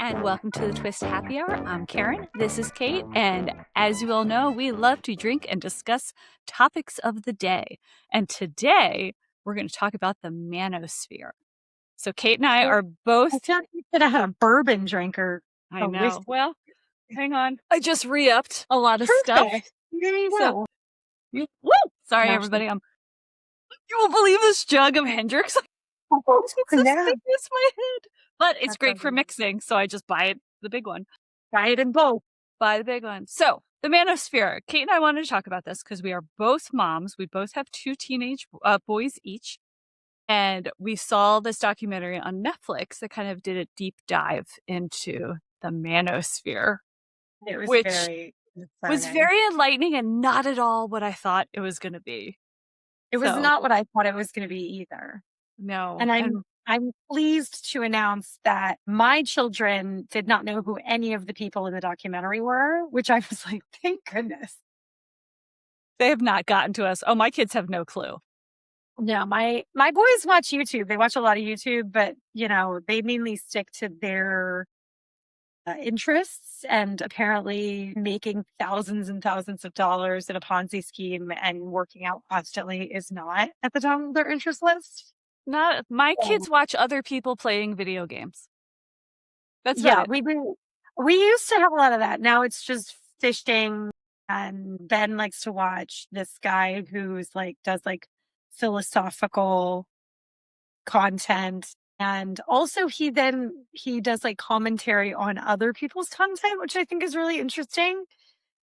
and welcome to the Twist Happy Hour. I'm Keryn, this is Kate, and as you all know, we love to drink and discuss topics of the day. And today, we're going to talk about the manosphere. So Kate and I are both... I thought you could have had a bourbon drink or I a know. whiskey. Well, hang on. I just re-upped a lot of stuff. There you So, go. woo! Sorry, everybody. You won't believe this jug of Hendrix. It's as thick as my head. But it's great for mixing, so I just buy it, the big one. Buy it in bulk. Buy the big one. So, the manosphere. Kate and I wanted to talk about this because we are both moms. We both have 2 teenage boys each. And we saw this documentary on Netflix that kind of did a deep dive into the manosphere. It was was very enlightening and not at all what I thought it was going to be. It was not what I thought it was going to be either. No. And I'm pleased to announce that my children did not know who any of the people in the documentary were, which I was like, thank goodness. They have not gotten to us. Oh, my kids have no clue. No, my boys watch YouTube. They watch a lot of YouTube, but, they mainly stick to their interests, and apparently making thousands and thousands of dollars in a Ponzi scheme and working out constantly is not at the top of their interest list. Not my kids watch other people playing video games. That's we used to have a lot of that. Now it's just fishing, and Ben likes to watch this guy who's does philosophical content. And also he does commentary on other people's content, which I think is really interesting.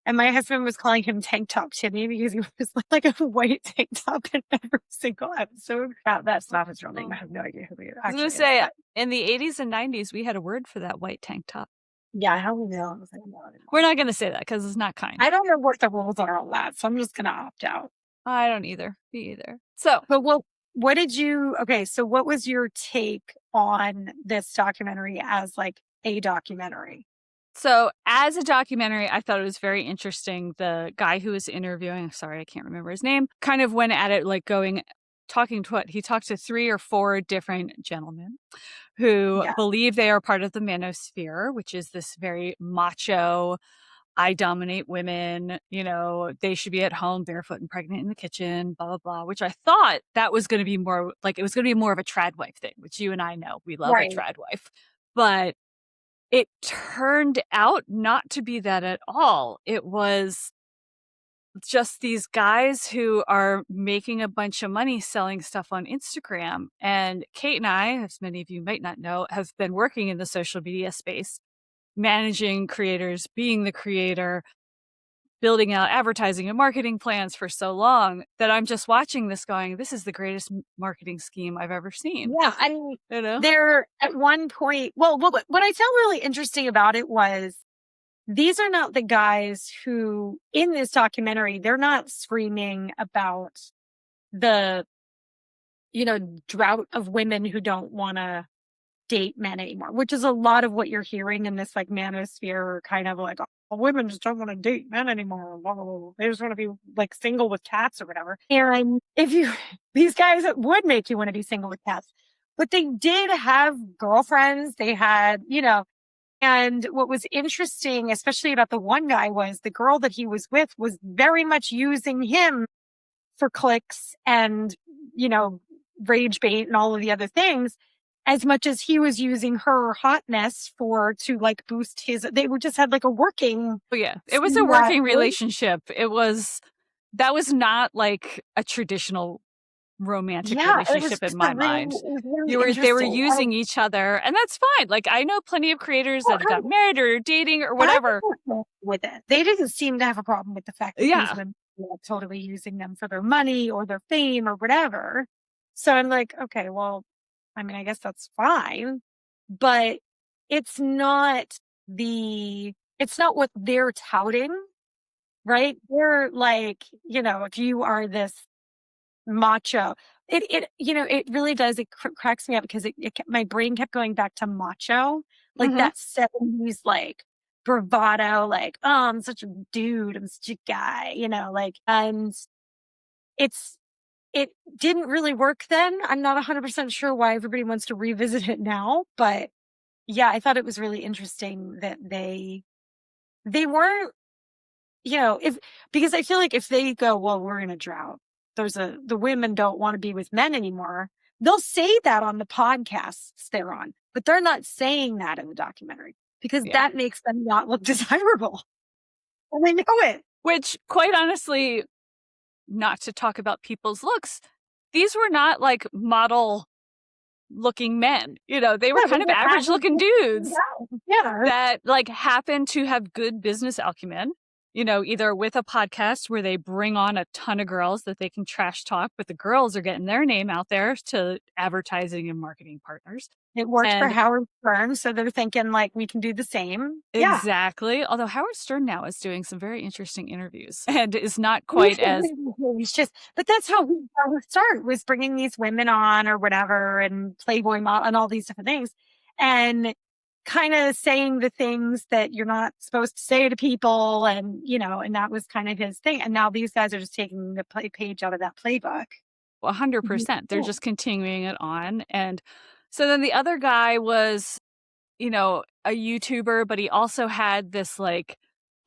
And my husband was calling him Tank Top Timmy because he was like a white tank top in every single episode. That's not his real name. I have no idea who he actually is. I was going to say, in the 80s and 90s, we had a word for that white tank top. Yeah, I don't know. We're not going to say that because it's not kind. I don't know what the rules are on that, so I'm just going to opt out. I don't either. Me either. So, but what did you, so what was your take on this documentary as a documentary? So as a documentary, I thought it was very interesting. The guy who was interviewing, sorry, I can't remember his name, kind of went at it he talked to 3 or 4 different gentlemen who believe they are part of the manosphere, which is this very macho, I dominate women, they should be at home barefoot and pregnant in the kitchen, blah, blah, blah, which I thought that was going to be more it was going to be more of a trad wife thing, which you and I know we love a trad wife. But it turned out not to be that at all. It was just these guys who are making a bunch of money selling stuff on Instagram. And Kate and I, as many of you might not know, have been working in the social media space, managing creators, being the creator, building out advertising and marketing plans for so long that I'm just watching this going, this is the greatest marketing scheme I've ever seen. Yeah. I mean, there at one point, what I found really interesting about it was these are not the guys who in this documentary, they're not screaming about the, drought of women who don't want to date men anymore, which is a lot of what you're hearing in this manosphere, kind of women just don't want to date men anymore. They just want to be single with cats or whatever. And these guys would make you want to be single with cats, but they did have girlfriends. They had, and what was interesting, especially about the one guy, was the girl that he was with was very much using him for clicks and, rage bait and all of the other things, as much as he was using her hotness to boost his. They were just had a working. Oh yeah, it was a working relationship. That was not a traditional romantic relationship in my mind. They were using each other, and that's fine. I know plenty of creators that got married or dating or whatever. With it, they didn't seem to have a problem with the fact that these women were totally using them for their money or their fame or whatever. So I'm like, okay, well, I mean, I guess that's fine, but it's not what they're touting, right? They're if you are this macho, it really does. It cracks me up because my brain kept going back to macho, that 70s, bravado, oh, I'm such a dude, I'm such a guy, and it didn't really work then. I'm not 100% sure why everybody wants to revisit it now, but yeah, I thought it was really interesting that they weren't, because I feel like if they go, well, we're in a drought, the women don't want to be with men anymore. They'll say that on the podcasts they're on, but they're not saying that in the documentary because Yeah. that makes them not look desirable. And they know it. Which, quite honestly, not to talk about people's looks, these were not like model looking men. They were kind of average looking dudes that like happen to have good business acumen, either with a podcast where they bring on a ton of girls that they can trash talk, but the girls are getting their name out there to advertising and marketing partners. It worked for Howard Stern, so they're thinking like we can do the same. Exactly. Although Howard Stern now is doing some very interesting interviews and is not quite as. But that's how we start, was bringing these women on or whatever, and Playboy model and all these different things, and kind of saying the things that you're not supposed to say to people, and and that was kind of his thing. And now these guys are just taking the page out of that playbook. 100%. They're just continuing it on. And so then the other guy was, a YouTuber, but he also had this like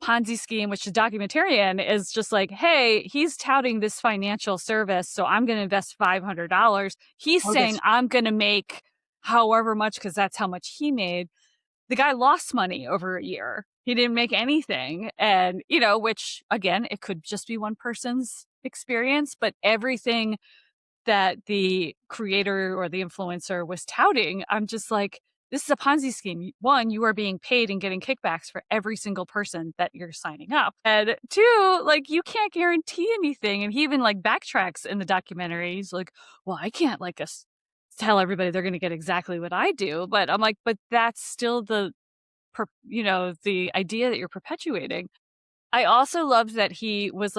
Ponzi scheme, which the documentarian is just like, hey, he's touting this financial service, so I'm going to invest $500. He's saying I'm going to make however much because that's how much he made. The guy lost money over a year. He didn't make anything. And, which again, it could just be one person's experience, but everything that the creator or the influencer was touting, I'm just like, this is a Ponzi scheme. One, you are being paid and getting kickbacks for every single person that you're signing up. And two, like, you can't guarantee anything. And he even like backtracks in the documentary. He's like, well, I can't like tell everybody they're going to get exactly what I do. But I'm like, but that's still the idea that you're perpetuating. I also loved that he was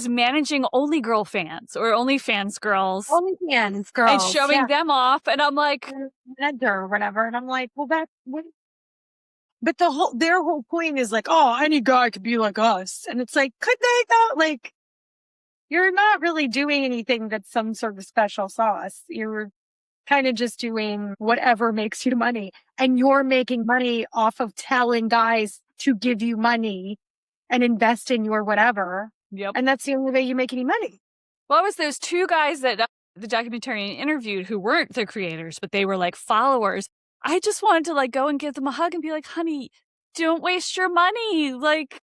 managing only girl fans or OnlyFans girls. OnlyFans girls. And showing them off. And I'm like, or whatever. And I'm like, well, but their whole point is like, oh, any guy could be like us. And it's like, could they though? Like, you're not really doing anything that's some sort of special sauce. You're kind of just doing whatever makes you money. And you're making money off of telling guys to give you money and invest in your whatever. Yep. And that's the only way you make any money. Well, it was those two guys that the documentarian interviewed who weren't the creators, but they were like followers. I just wanted to like go and give them a hug and be like, honey, don't waste your money. Like,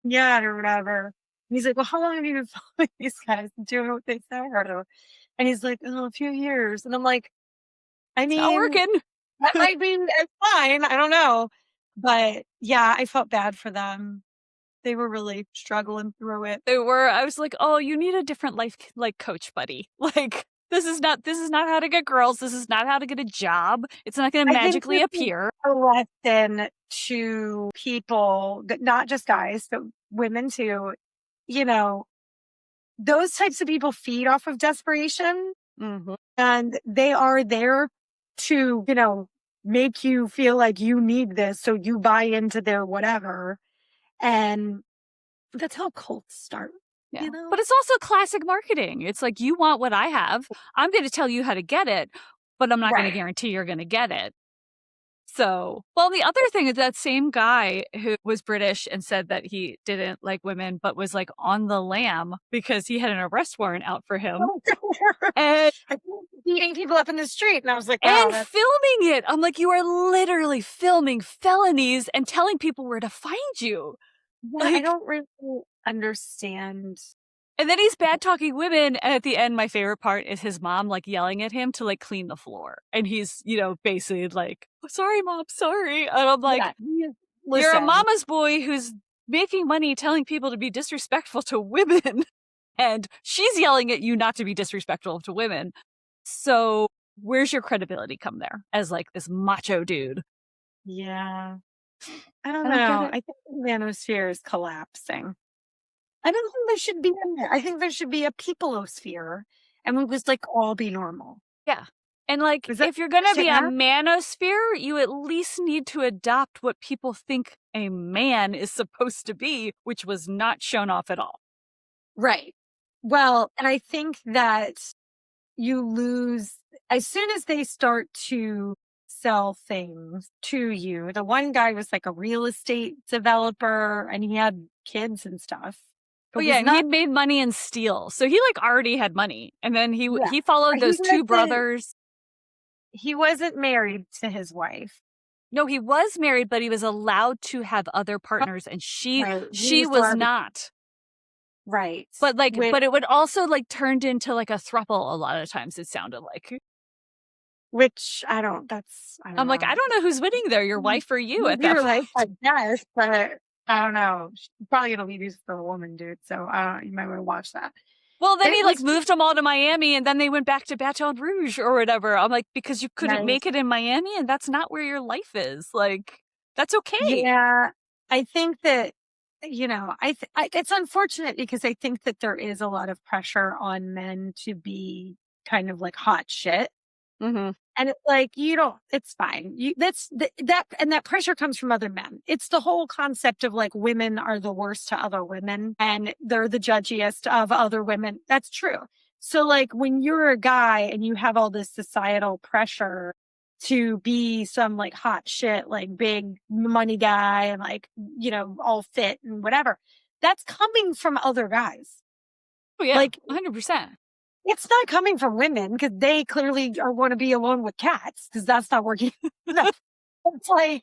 yeah, or whatever. And he's like, well, how long have you been following these guys and doing what they say? And he's like, oh, a few years. And I'm like, I mean, it's not working. I mean, it's fine. I don't know. But yeah, I felt bad for them. They were really struggling through it. They were. I was like, oh, you need a different life like coach, buddy. Like, this is not how to get girls. This is not how to get a job. It's not going to magically appear. A lesson to people, not just guys, but women too. Those types of people feed off of desperation, and they are there to, make you feel like you need this, so you buy into their whatever. And that's how cults start. Yeah. But it's also classic marketing. It's like, you want what I have. I'm going to tell you how to get it, but I'm not going to guarantee you're going to get it. So, well, the other thing is that same guy who was British and said that he didn't like women, but was like on the lam because he had an arrest warrant out for him. And beating people up in the street. And I was like, wow, and filming it. I'm like, you are literally filming felonies and telling people where to find you. Yeah, like, I don't really understand. And then he's bad talking women. And at the end, my favorite part is his mom like yelling at him to like clean the floor. And he's, basically like, oh, sorry, mom, sorry. And I'm like, you're a mama's boy who's making money telling people to be disrespectful to women. And she's yelling at you not to be disrespectful to women. So where's your credibility come there as like this macho dude? Yeah. I don't know. I think the manosphere is collapsing. I don't think there should be I think there should be a peopleosphere, and we just like all be normal. Yeah. And like, if you're going to be a manosphere, you at least need to adopt what people think a man is supposed to be, which was not shown off at all. Right. Well, and I think that you lose as soon as they start to sell things to you. The one guy was like a real estate developer and he had kids and stuff. Oh yeah, and he made money in steel. So he like already had money. And then he followed those two brothers. He wasn't married to his wife. No, he was married, but he was allowed to have other partners, and she was not. Right. But like, but it would also like turned into like a throuple a lot of times, it sounded like. Which I don't I'm like, I don't know who's winning there, your wife or you at that point. I guess, but I don't know. She's probably gonna leave you for a woman, dude. So you might want to watch that. Well, then he like moved them all to Miami, and then they went back to Baton Rouge or whatever. I'm like, because you couldn't make it in Miami, and that's not where your life is. Like, that's okay. Yeah, I think that, you know, it's unfortunate because I think that there is a lot of pressure on men to be kind of like hot shit. Mm-hmm. And it's like, it's fine. That pressure comes from other men. It's the whole concept of like women are the worst to other women and they're the judgiest of other women. That's true. So like when you're a guy and you have all this societal pressure to be some like hot shit, like big money guy and like, all fit and whatever, that's coming from other guys. Oh yeah, like 100%. It's not coming from women because they clearly want to be alone with cats because that's not working. It's like,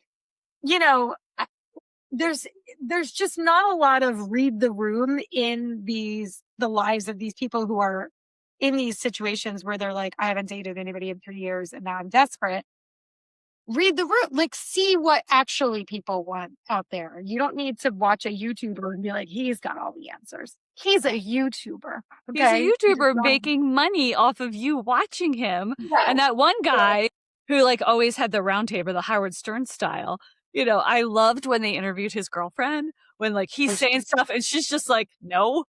there's just not a lot of read the room in the lives of these people who are in these situations where they're like, I haven't dated anybody in 3 years and now I'm desperate. Read the room, like see what actually people want out there. You don't need to watch a YouTuber and be like, he's got all the answers. He's a YouTuber. Okay? He's a YouTuber making money off of you watching him. Yes. And that one guy who like always had the round table, the Howard Stern style, I loved when they interviewed his girlfriend when like he's saying stuff and she's just like, no.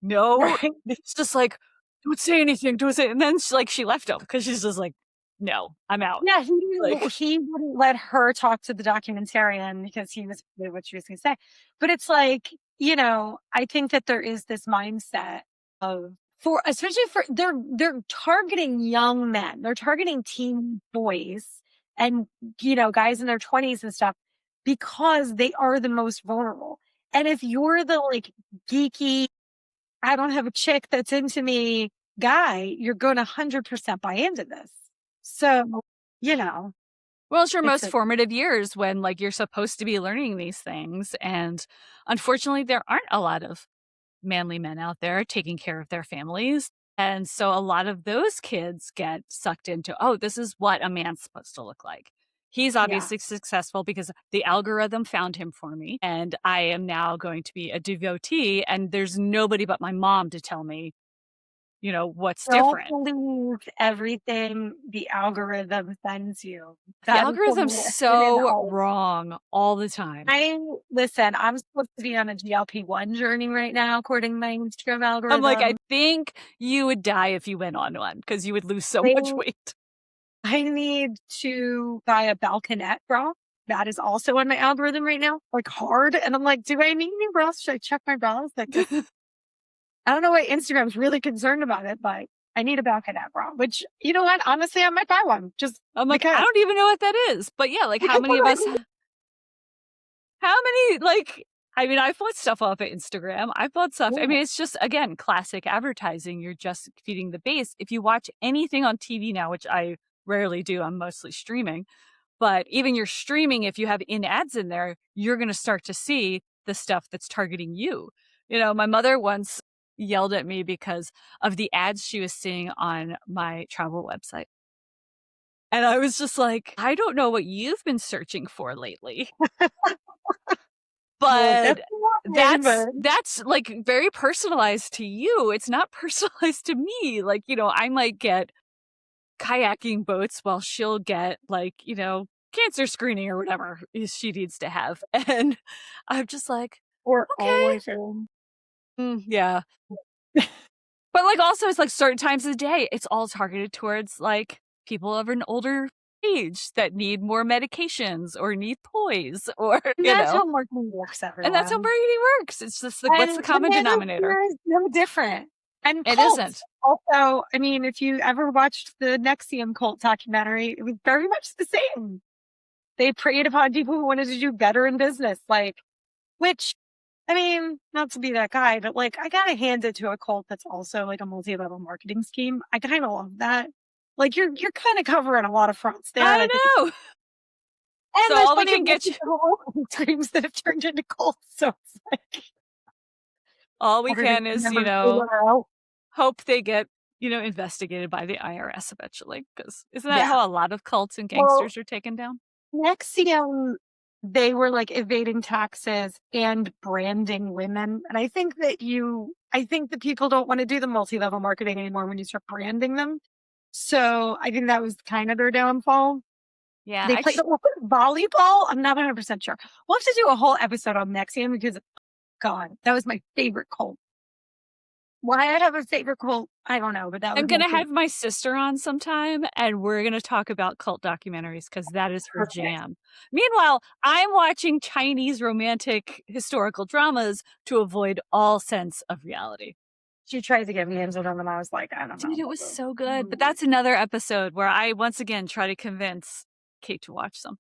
Right. It's just like, don't say anything. And then she left him because she's just like, no, I'm out. Yeah, he wouldn't let her talk to the documentarian because he was what she was going to say. But it's like, I think that there is this mindset of especially for they're targeting young men. They're targeting teen boys and, guys in their 20s and stuff because they are the most vulnerable. And if you're the like geeky, I don't have a chick that's into me guy, you're going to 100% buy into this. So, well, it's your most formative years when like you're supposed to be learning these things. And unfortunately, there aren't a lot of manly men out there taking care of their families. And so a lot of those kids get sucked into, oh, this is what a man's supposed to look like. He's obviously successful because the algorithm found him for me. And I am now going to be a devotee. And there's nobody but my mom to tell me, what's different. Don't believe everything the algorithm sends you. The algorithm's so wrong all the time. Listen, I'm supposed to be on a GLP-1 journey right now, according to my Instagram algorithm. I'm like, I think you would die if you went on one because you would lose so much weight. I need to buy a balconette bra. That is also on my algorithm right now, like hard. And I'm like, do I need any bras? Should I check my bras? I don't know why Instagram's really concerned about it, but I need a balconette bra, which, you know what? Honestly, I might buy one. I'm like, I don't even know what that is. But yeah, like how many of us, I've bought stuff off of Instagram. I've bought stuff. I mean, it's just, again, classic advertising. You're just feeding the base. If you watch anything on TV now, which I rarely do, I'm mostly streaming. But even your streaming, if you have ads in there, you're going to start to see the stuff that's targeting you. My mother once yelled at me because of the ads she was seeing on my travel website. And I was just like, I don't know what you've been searching for lately. But that's like very personalized to you. It's not personalized to me. Like, I might get kayaking boats while she'll get like, cancer screening or whatever she needs to have. And I'm just like, or okay. Yeah. But like also it's like certain times of the day, it's all targeted towards like people of an older age that need more medications or need toys or that's how marketing works, everyone. And that's how marketing works. It's just like what's the common denominator? No different. And It cults. isn't. Also, I mean, if you ever watched the Nexium cult documentary, it was very much the same. They preyed upon people who wanted to do better in business, like, which, I mean, not to be that guy, but like, I gotta hand it to a cult that's also like a multi-level marketing scheme. I kind of love that. Like, you're kind of covering a lot of fronts there, and I I think know. and So there's all we plenty of can get you, screams that have turned into cults. So it's like all we everybody can is, remembers who they're out. hope they get, investigated by the IRS eventually. Because isn't that Yeah. how a lot of cults and Well, gangsters are taken down? Nexium, they were like evading taxes and branding women. And I think that people don't want to do the multi-level marketing anymore when you start branding them. So I think that was kind of their downfall. Yeah, They played volleyball. I'm not 100% sure. We'll have to do a whole episode on Nexium because, God, that was my favorite cult. Why I have a favorite cult, I don't know, but that was I'm my gonna favorite. have my sister on sometime, and we're gonna talk about cult documentaries because that is her Perfect. jam. Meanwhile, I'm watching Chinese romantic historical dramas to avoid all sense of reality. She tried to get me into them, and I was like, I don't know. Dude, it was so good. But that's another episode where I once again try to convince Kate to watch something.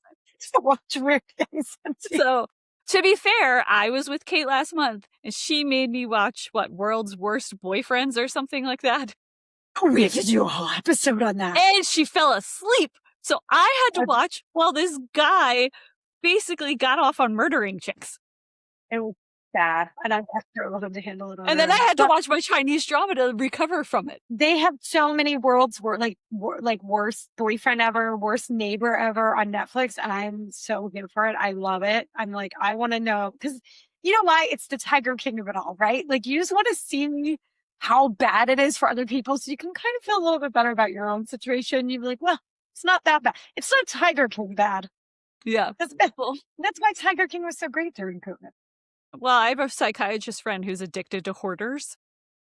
To watch weird things. So, to be fair, I was with Kate last month, and she made me watch World's Worst Boyfriends or something like that. We have to do a whole episode on that. And she fell asleep. So I had to watch while this guy basically got off on murdering chicks. It was bad, and I have struggled to handle it. And then I had to watch my Chinese drama to recover from it. They have so many world's worst boyfriend ever, worst neighbor ever on Netflix, and I'm so good for it. I love it. I'm like, I want to know, because you know why? It's the Tiger King of it all, right? Like, you just want to see how bad it is for other people, so you can kind of feel a little bit better about your own situation. You're like, well, it's not that bad. It's not Tiger King bad. Yeah. That's why Tiger King was so great during COVID. Well, I have a psychiatrist friend who's addicted to hoarders.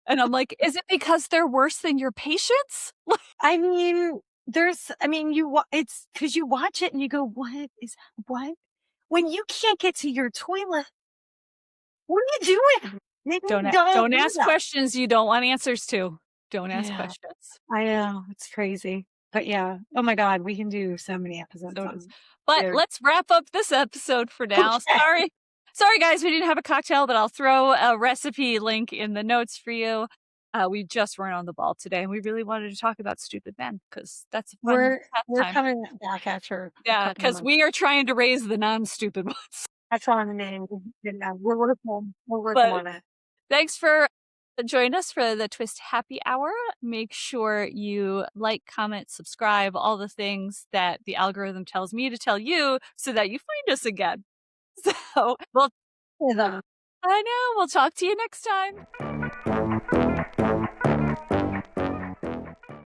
And I'm like, is it because they're worse than your patients? I mean, it's because you watch it and you go, what? When you can't get to your toilet, what are you doing? Don't ask questions you don't want answers to. Don't ask questions. I know, it's crazy. But yeah, oh my God, we can do so many episodes. But let's wrap up this episode for now. Okay. Sorry, guys, we didn't have a cocktail, but I'll throw a recipe link in the notes for you. We just weren't on the ball today, and we really wanted to talk about stupid men because that's a fun we're coming back after. Yeah, because we are trying to raise the non-stupid ones. That's on the name. We're working on it. Thanks for joining us for the Twist Happy Hour. Make sure you like, comment, subscribe, all the things that the algorithm tells me to tell you so that you find us again. So, I know. We'll talk to you next time.